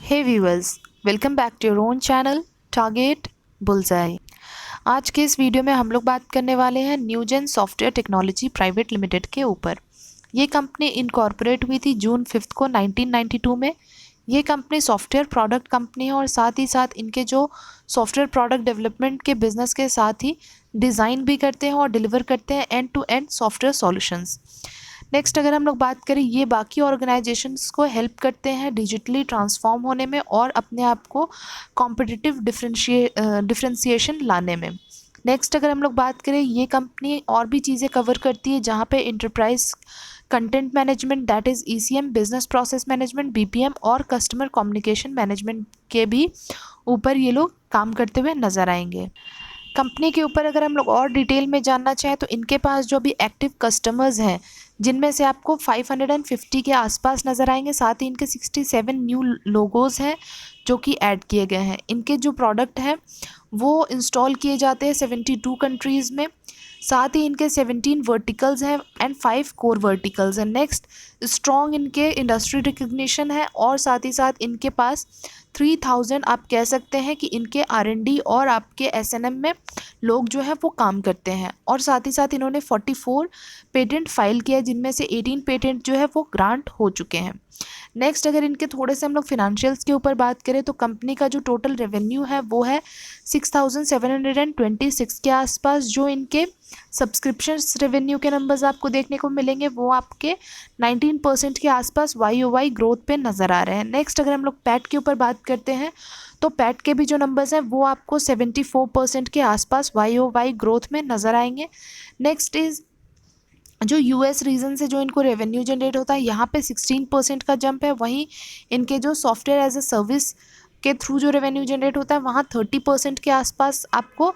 Hey viewers, welcome back to your own channel Target Bullseye. आज के इस video में हम लोग बात करने वाले हैं Newgen software technology private limited के ऊपर। ये कंपनी इनकॉर्पोरेट हुई थी जून 5 को 1992 में। ये कंपनी सॉफ्टवेयर प्रोडक्ट कंपनी है और साथ ही साथ इनके जो सॉफ्टवेयर प्रोडक्ट डेवलपमेंट के बिजनेस के साथ ही डिज़ाइन भी करते हैं और डिलीवर करते हैं end to end software solutions. Next अगर हम लोग बात करें, ये बाकी ऑर्गेनाइजेशंस को हेल्प करते हैं डिजिटली ट्रांसफॉर्म होने में और अपने आप को कॉम्पिटिटिव डिफ्रेंशिएशन लाने में। नेक्स्ट अगर हम लोग बात करें, ये कंपनी और भी चीज़ें कवर करती है जहाँ पे enterprise content management that is ECM, business process management BPM और कस्टमर कम्युनिकेशन मैनेजमेंट के भी ऊपर ये लोग काम करते हुए नज़र आएंगे। कंपनी के ऊपर अगर हम लोग और डिटेल में जानना चाहें तो इनके पास जो भी एक्टिव कस्टमर्स हैं जिनमें से आपको 550 के आसपास नज़र आएंगे। साथ ही इनके 67 न्यू लोगोज़ हैं जो कि ऐड किए गए हैं। इनके जो प्रोडक्ट हैं वो इंस्टॉल किए जाते हैं 72 कंट्रीज़ में। साथ ही इनके 17 वर्टिकल्स हैं एंड 5 कोर वर्टिकल्स हैं। नेक्स्ट, स्ट्रॉन्ग इनके इंडस्ट्री रिकग्निशन है और साथ ही साथ इनके पास 3000 आप कह सकते हैं कि इनके R&D और आपके S&M में लोग जो है वो काम करते हैं। और साथ ही साथ इन्होंने 44 पेटेंट फाइल किया जिनमें से 18 पेटेंट जो है वो ग्रांट हो चुके हैं। नेक्स्ट अगर इनके थोड़े से हम लोग फिनेंशियल्स के ऊपर बात करें तो कंपनी का जो टोटल रेवेन्यू है वो है 6726 के आसपास। जो इनके सब्सक्रिप्शंस रेवेन्यू के नंबर्स आपको देखने को मिलेंगे वो आपके 19% के आसपास YoY ग्रोथ पे नज़र आ रहे हैं। नेक्स्ट अगर हम लोग पैट के ऊपर बात करते हैं तो पैट के भी जो नंबर्स हैं वो आपको 74% के आसपास YoY ग्रोथ में नज़र आएंगे। नेक्स्ट इज़ जो यूएस रीजन से जो इनको रेवेन्यू जनरेट होता है, यहाँ पे 16% का जंप है। वहीं इनके जो सॉफ्टवेयर एज ए सर्विस के थ्रू जो रेवेन्यू जनरेट होता है वहाँ 30% के आसपास आपको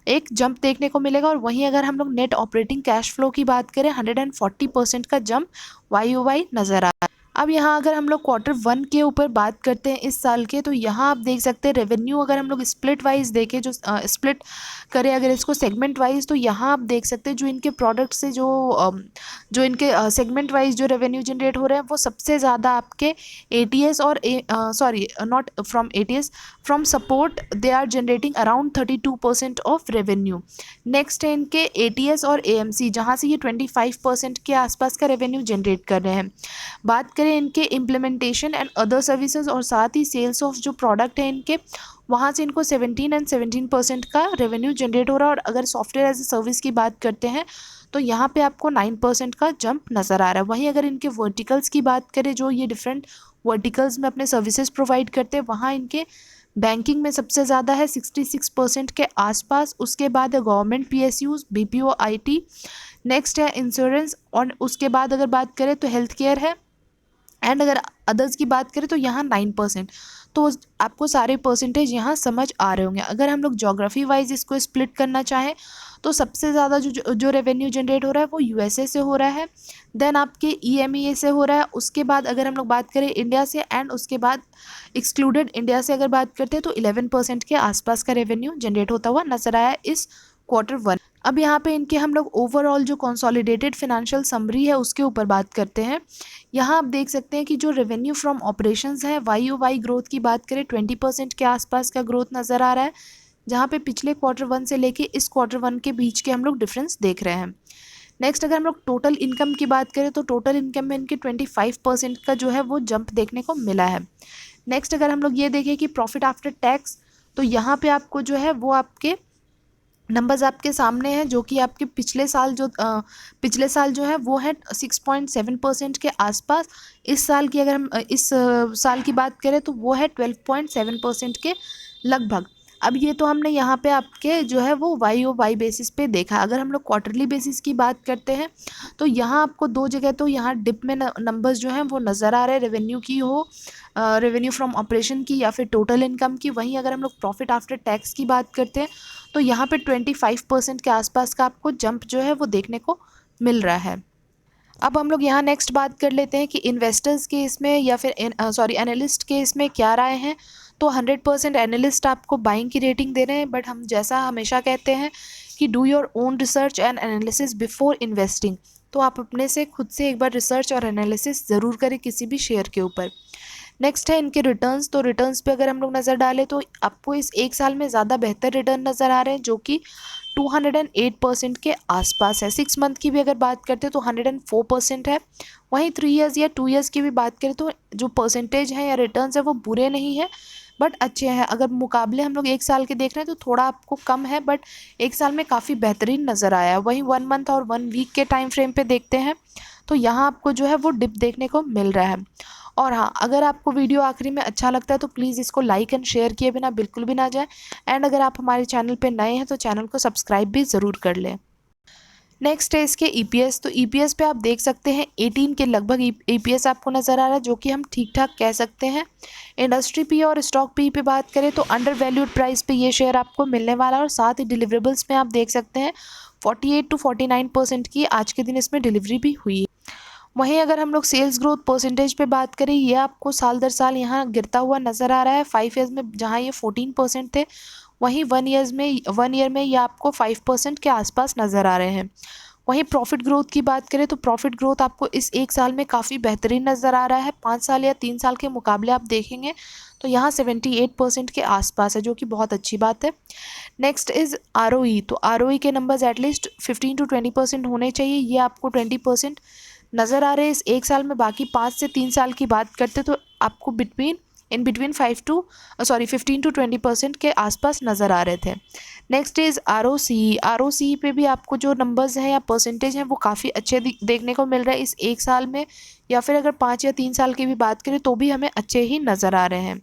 एक जंप देखने को मिलेगा। और वहीं अगर हम लोग नेट ऑपरेटिंग कैश फ्लो की बात करें 140% का जंप YoY नज़र आ रहा है। अब यहाँ अगर हम लोग Q1 के ऊपर बात करते हैं इस साल के, तो यहाँ आप देख सकते हैं रेवेन्यू अगर हम लोग स्प्लिट वाइज देखें, जो स्प्लिट करें अगर इसको सेगमेंट वाइज, तो यहाँ आप देख सकते हैं जो इनके प्रोडक्ट से जो इनके सेगमेंट वाइज जो रेवेन्यू जनरेट हो रहे हैं वो सबसे ज़्यादा आपके ATS और sorry not from ATS, from support they are generating around 32% of revenue. Next है इनके ATS और AMC जहाँ से ये 25% के आसपास का रेवेन्यू जनरेट कर रहे हैं। बात करें इनके इम्प्लीमेंटेशन एंड अदर सर्विसेज और साथ ही सेल्स ऑफ जो प्रोडक्ट है इनके, वहाँ से इनको 17% का रेवेन्यू जनरेट हो रहा है। और अगर सॉफ्टवेयर एज ए सर्विस की बात करते हैं तो यहाँ पे आपको 9% का जंप नज़र आ रहा है। वहीं अगर इनके वर्टिकल्स की बात करें, जो ये डिफरेंट वर्टिकल्स में अपने सर्विसेज प्रोवाइड करते हैं, वहाँ इनके बैंकिंग में सबसे ज़्यादा है 66% के आसपास। उसके बाद है government PSUs, BPO, IT। Next है इंश्योरेंस और उसके बाद अगर बात करें तो हेल्थ केयर है। एंड अगर अदर्स की बात करें तो यहाँ 9%। तो आपको सारे परसेंटेज यहाँ समझ आ रहे होंगे। अगर हम लोग जोग्राफी वाइज इसको स्प्लिट करना चाहें तो सबसे ज़्यादा जो रेवेन्यू जनरेट हो रहा है वो USA से हो रहा है, देन आपके EMEA से हो रहा है। उसके बाद अगर हम लोग बात करें इंडिया से, एंड उसके बाद एक्सक्लूडेड इंडिया से अगर बात करते हैं तो 11% के आसपास का रेवेन्यू जनरेट होता हुआ नजर आया इस Q1। अब यहाँ पे इनके हम लोग ओवरऑल जो कंसोलिडेटेड फिनेंशियल समरी है उसके ऊपर बात करते हैं। यहाँ आप देख सकते हैं कि जो रेवेन्यू फ्रॉम ऑपरेशंस है YoY ग्रोथ की बात करें 20% के आसपास का ग्रोथ नज़र आ रहा है, जहाँ पे पिछले Q1 से लेके इस Q1 के बीच के हम लोग डिफरेंस देख रहे हैं। नेक्स्ट अगर हम लोग टोटल इनकम की बात करें तो टोटल इनकम में इनके 25% का जो है वो जंप देखने को मिला है। नेक्स्ट अगर हम लोग ये देखें कि प्रॉफिट आफ्टर टैक्स, तो यहाँ पे आपको जो है वो आपके नंबर्स आपके सामने हैं, जो कि आपके पिछले साल जो है वो है 6.7% के आसपास। इस साल की अगर हम इस साल की बात करें तो वो है 12.7% के लगभग। अब ये तो हमने यहाँ पे आपके जो है वो YoY बेसिस पे देखा। अगर हम लोग क्वार्टरली बेसिस की बात करते हैं तो यहाँ आपको दो जगह तो यहाँ डिप में नंबर्स जो हैं वो नज़र आ रहे हैं, रेवेन्यू की हो, रेवेन्यू फ्रॉम ऑपरेशन की या फिर टोटल इनकम की। वहीं अगर हम लोग प्रॉफिट आफ्टर टैक्स की बात करते हैं तो यहाँ पे 25% के आसपास का आपको जंप जो है वो देखने को मिल रहा है। अब हम लोग यहाँ नेक्स्ट बात कर लेते हैं कि इन्वेस्टर्स के इसमें या फिर एनालिस्ट के इसमें क्या राय है। तो 100% एनालिस्ट आपको बाइंग की रेटिंग दे रहे हैं, बट हम जैसा हमेशा कहते हैं कि do your own research and analysis before investing. तो आप अपने से खुद से एक बार रिसर्च और एनालिसिस ज़रूर करें किसी भी शेयर के ऊपर। नेक्स्ट है इनके रिटर्न्स। तो रिटर्न्स पे अगर हम लोग नज़र डालें तो आपको इस एक साल में ज़्यादा बेहतर रिटर्न नज़र आ रहे हैं, जो कि 208% के आसपास है। 6 मंथ की भी अगर बात करते हैं तो 104% है। वहीं 3 ईयर्स या 2 ईयर्स की भी बात करें तो जो परसेंटेज है या रिटर्न्स है वो बुरे नहीं है, बट अच्छे हैं। अगर मुकाबले हम लोग एक साल के देख रहे हैं तो थोड़ा आपको कम है, बट एक साल में काफ़ी बेहतरीन नज़र आया है। वहीं 1 मंथ और 1 वीक के टाइम फ्रेम पे देखते हैं तो यहाँ आपको जो है वो डिप देखने को मिल रहा है। और हाँ, अगर आपको वीडियो आखिरी में अच्छा लगता है तो प्लीज़ इसको लाइक एंड शेयर किए बिना बिल्कुल भी ना जाए। एंड अगर आप हमारे चैनल पे नए हैं तो चैनल को सब्सक्राइब भी ज़रूर कर लें। नेक्स्ट है इसके ईपीएस। तो ईपीएस पे आप देख सकते हैं 18 के लगभग ईपीएस आपको नज़र आ रहा है, जो कि हम ठीक ठाक कह सकते हैं। इंडस्ट्री पी और स्टॉक पी पे बात करें तो अंडर वैल्यूड प्राइस पे ये शेयर आपको मिलने वाला है। और साथ ही डिलीवरेबल्स में आप देख सकते हैं 48 to 49% की आज के दिन इसमें डिलीवरी भी हुई है। वहीं अगर हम लोग सेल्स ग्रोथ परसेंटेज पे बात करें, ये आपको साल दर साल यहाँ गिरता हुआ नज़र आ रहा है। 5 ईयर्स में जहाँ ये 14% थे, वहीं 1 ईयर में ये आपको 5% के आसपास नज़र आ रहे हैं। वहीं प्रॉफिट ग्रोथ की बात करें तो प्रॉफिट ग्रोथ आपको इस एक साल में काफ़ी बेहतरीन नज़र आ रहा है। 5 साल या 3 साल के मुकाबले आप देखेंगे तो यहाँ 78% के आसपास है, जो कि बहुत अच्छी बात है। Next is ROE. तो आरओई के नंबर्स एटलीस्ट 15 to 20% होने चाहिए। ये आपको 20% नज़र आ रहे हैं इस एक साल में। बाकी 5 से 3 साल की बात करते तो आपको इन बिटवीन 15 to 20% के आसपास नज़र आ रहे थे। Next is ROC. आरओसी पे भी आपको जो नंबर्स हैं या परसेंटेज हैं वो काफ़ी अच्छे देखने को मिल रहे हैं इस एक साल में, या फिर अगर 5 या 3 साल की भी बात करें तो भी हमें अच्छे ही नज़र आ रहे हैं।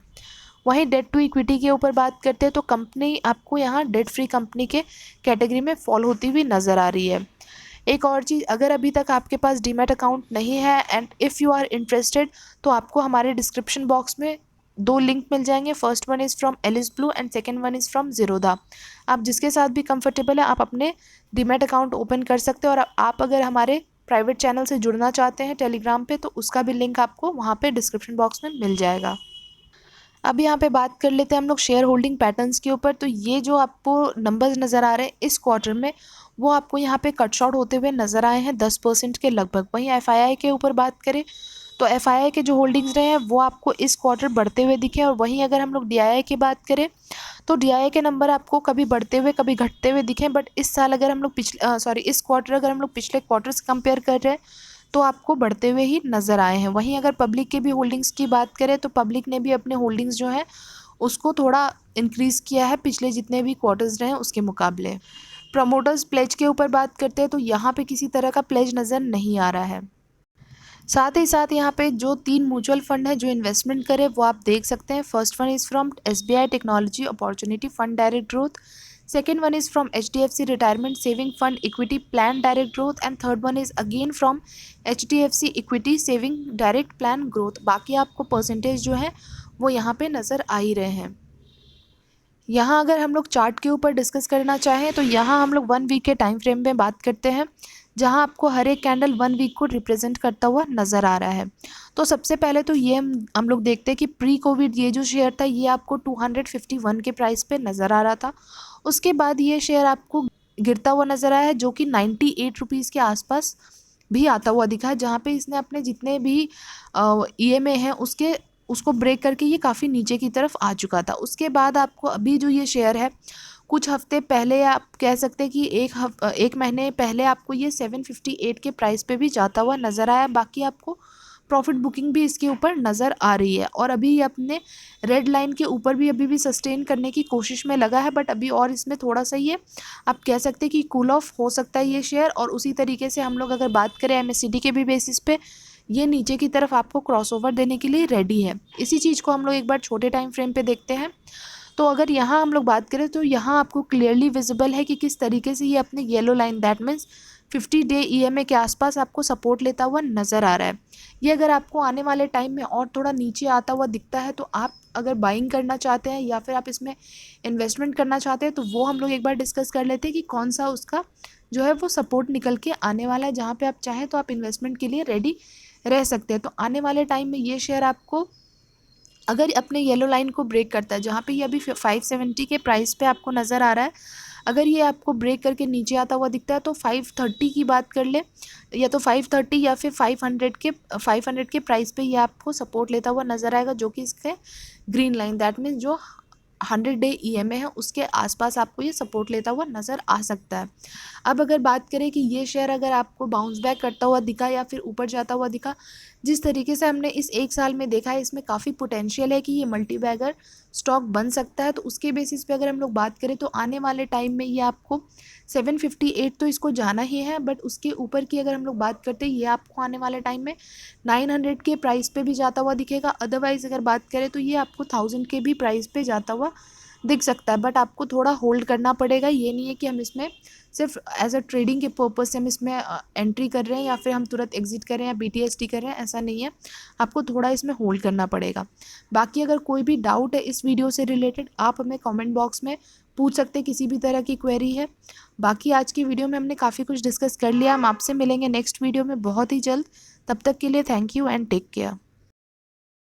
वहीं डेट टू इक्विटी के ऊपर बात करते हैं तो कंपनी आपको यहाँ डेट फ्री कंपनी के कैटेगरी में फॉल होती हुई नज़र आ रही है। एक और चीज़, अगर अभी तक आपके पास डीमैट अकाउंट नहीं है and if you are interested, तो आपको हमारे डिस्क्रिप्शन बॉक्स में 2 लिंक मिल जाएंगे। First one is from Alice Blue and second one is from Zerodha. आप जिसके साथ भी कंफर्टेबल है आप अपने डीमैट अकाउंट ओपन कर सकते हो। और आप अगर हमारे प्राइवेट चैनल से जुड़ना चाहते हैं टेलीग्राम पे, तो उसका भी लिंक आपको वहाँ पे डिस्क्रिप्शन बॉक्स में मिल जाएगा। अब यहाँ पे बात कर लेते हैं हम लोग शेयर होल्डिंग पैटर्न्स के ऊपर। तो ये जो आपको नंबर्स नज़र आ रहे हैं इस क्वार्टर में, वो आपको यहाँ पे कट शॉर्ट होते हुए नज़र आए हैं 10% के लगभग। वहीं एफआईआई के ऊपर बात करें तो एफआईआई के जो होल्डिंग्स रहे हैं वो आपको इस क्वार्टर बढ़ते हुए दिखे। और वहीं अगर हम लोग डीआईआई की बात करें तो डीआईआई के नंबर आपको कभी बढ़ते हुए कभी घटते हुए दिखे। बट इस साल अगर हम लोग इस क्वार्टर अगर हम लोग पिछले क्वार्टर से कंपेयर कर रहे हैं तो आपको बढ़ते हुए ही नज़र आए हैं। वहीं अगर पब्लिक के भी होल्डिंग्स की बात करें तो पब्लिक ने भी अपने होल्डिंग्स जो हैं उसको थोड़ा इंक्रीज़ किया है पिछले जितने भी क्वार्टर्स रहे हैं उसके मुकाबले। प्रमोटर्स प्लेज के ऊपर बात करते हैं तो यहाँ पे किसी तरह का प्लेज नज़र नहीं आ रहा है। साथ ही साथ यहाँ पे जो 3 म्यूचुअल फंड है जो इन्वेस्टमेंट करे वो आप देख सकते हैं। First one is from SBI technology opportunity fund direct growth, second one is from HDFC retirement saving fund equity plan direct growth and third one is again from HDFC equity saving direct plan growth. बाकी आपको percentage जो है वो यहाँ पे नज़र आ ही रहे हैं। यहाँ अगर हम लोग चार्ट के ऊपर डिस्कस करना चाहें तो यहाँ हम लोग 1 वीक के टाइम फ्रेम में बात करते हैं, जहाँ आपको हर एक कैंडल 1 वीक को रिप्रेजेंट करता हुआ नज़र आ रहा है। तो सबसे पहले तो ये हम लोग देखते हैं कि प्री कोविड ये जो शेयर था ये आपको 251 के प्राइस पे नज़र आ रहा था। उसके बाद ये शेयर आपको गिरता हुआ नज़र आया है, जो कि 98 रुपीज़ के आसपास भी आता हुआ दिखा है, जहाँ पे इसने अपने जितने भी ईएमए हैं उसको ब्रेक करके ये काफ़ी नीचे की तरफ आ चुका था। उसके बाद आपको अभी जो ये शेयर है कुछ हफ्ते पहले आप कह सकते हैं कि एक महीने पहले आपको ये 758 के प्राइस पे भी जाता हुआ नज़र आया। बाकी आपको प्रॉफिट बुकिंग भी इसके ऊपर नज़र आ रही है और अभी ये अपने रेड लाइन के ऊपर भी अभी भी सस्टेन करने की कोशिश में लगा है। बट अभी और इसमें थोड़ा सा ये आप कह सकते हैं कि कूल ऑफ हो सकता है ये शेयर। और उसी तरीके से हम लोग अगर बात करें एमएससीडी के भी बेसिस पे, ये नीचे की तरफ आपको क्रॉसओवर देने के लिए रेडी है। इसी चीज़ को हम लोग एक बार छोटे टाइम फ्रेम पे देखते हैं। तो अगर यहाँ हम लोग बात करें तो यहाँ आपको क्लियरली विजिबल है कि किस तरीके से ये अपने yellow line that means 50 day EMA के आसपास आपको सपोर्ट लेता हुआ नज़र आ रहा है। ये अगर आपको आने वाले टाइम में और थोड़ा नीचे आता हुआ दिखता है तो आप अगर बाइंग करना चाहते हैं या फिर आप इसमें इन्वेस्टमेंट करना चाहते हैं तो वो हम लोग एक बार डिस्कस कर लेते हैं कि कौन सा उसका जो है वो सपोर्ट निकल के आने वाला है, जहाँ पे आप चाहें तो आप इन्वेस्टमेंट के लिए रेडी रह सकते हैं। तो आने वाले टाइम में ये शेयर आपको अगर अपने येलो लाइन को ब्रेक करता है, जहाँ पे ये अभी 570 के प्राइस पे आपको नज़र आ रहा है, अगर ये आपको ब्रेक करके नीचे आता हुआ दिखता है तो 530 की बात कर ले, या तो 530 या फिर 500 के प्राइस पे ये आपको सपोर्ट लेता हुआ नज़र आएगा, जो कि इसके ग्रीन लाइन दैट मीन्स जो 100-डे EMA है उसके आसपास आपको ये सपोर्ट लेता हुआ नज़र आ सकता है। अब अगर बात करें कि ये शेयर अगर आपको बाउंस बैक करता हुआ दिखा या फिर ऊपर जाता हुआ दिखा, जिस तरीके से हमने इस 1 साल में देखा है, इसमें काफ़ी पोटेंशियल है कि ये मल्टी बैगर स्टॉक बन सकता है। तो उसके बेसिस पे अगर हम लोग बात करें तो आने वाले टाइम में ये आपको 758 तो इसको जाना ही है, बट उसके ऊपर की अगर हम लोग बात करते हैं ये आपको आने वाले टाइम में 900 के प्राइस पे भी जाता हुआ दिखेगा। अदरवाइज़ अगर बात करें तो ये आपको 1000 के भी प्राइस पे जाता हुआ दिख सकता है, बट आपको थोड़ा होल्ड करना पड़ेगा। ये नहीं है कि हम इसमें सिर्फ एज अ ट्रेडिंग के पर्पज़ से हम इसमें एंट्री कर रहे हैं या फिर हम तुरंत एग्जिट कर रहे हैं या BTST कर रहे हैं, ऐसा नहीं है। आपको थोड़ा इसमें होल्ड करना पड़ेगा। बाकी अगर कोई भी डाउट है इस वीडियो से रिलेटेड, आप हमें कमेंट बॉक्स में पूछ सकते हैं, किसी भी तरह की क्वेरी है। बाकी आज की वीडियो में हमने काफ़ी कुछ डिस्कस कर लिया। हम आपसे मिलेंगे नेक्स्ट वीडियो में बहुत ही जल्द। तब तक के लिए thank you and take care.